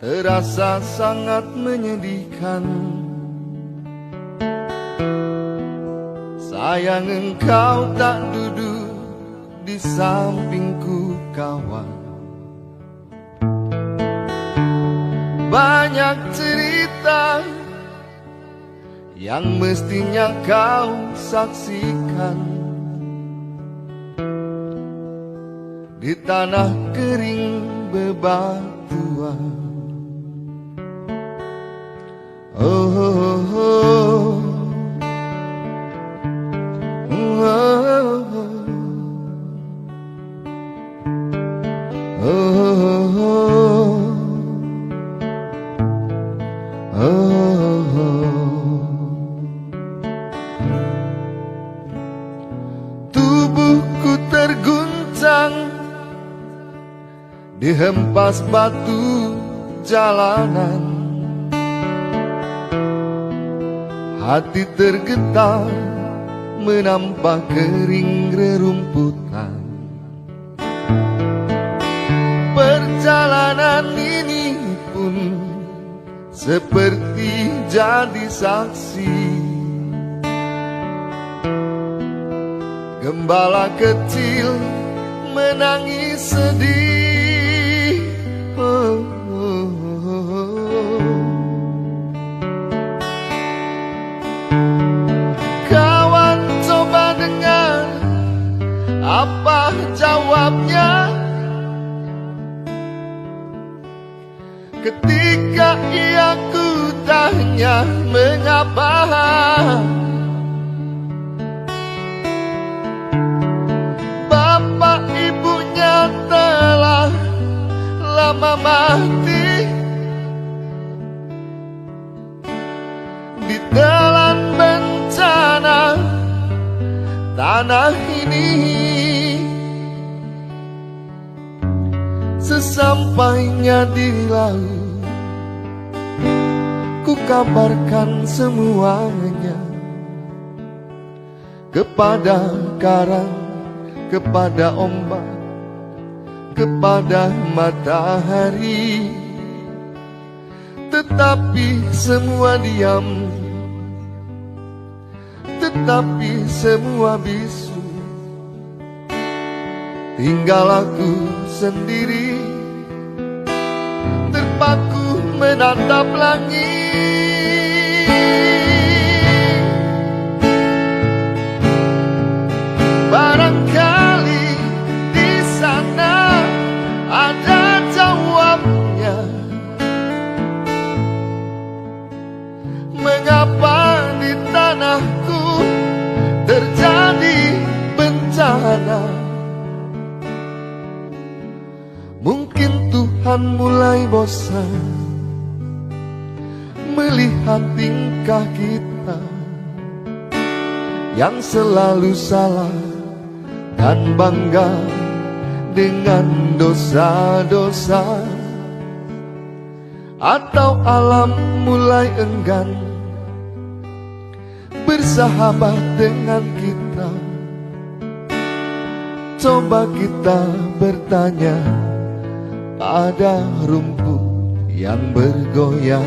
terasa sangat menyedihkan. Sayang engkau tak duduk di sampingku kawan. Banyak cerita yang mestinya kau saksikan di tanah kering bebatuan. Oh, oh, oh. Oh, oh, oh, oh. Tubuhku terguncang dihempas batu jalanan. Hati tergetar menampak kering rerumputan. Perjalanan ini pun seperti jadi saksi. Gembala kecil menangis sedih. Oh, oh, oh. Kawan coba dengar apa jawabnya ketika ia ku tanya mengapa. Bapak ibunya telah lama mati, ditelan bencana tanah ini. Sesampainya di laut, ku kabarkan semuanya kepada karang, kepada ombak, kepada matahari. Tetapi semua diam, tetapi semua bisu. Tinggal aku sendiri terpaku menatap langit. Barangkali di sana ada jawabnya. Mengapa di tanahku terjadi bencana? Mungkin Tuhan mulai bosan melihat tingkah kita yang selalu salah dan bangga dengan dosa-dosa. Atau alam mulai enggan bersahabat dengan kita. Coba kita bertanya pada rumput yang bergoyang.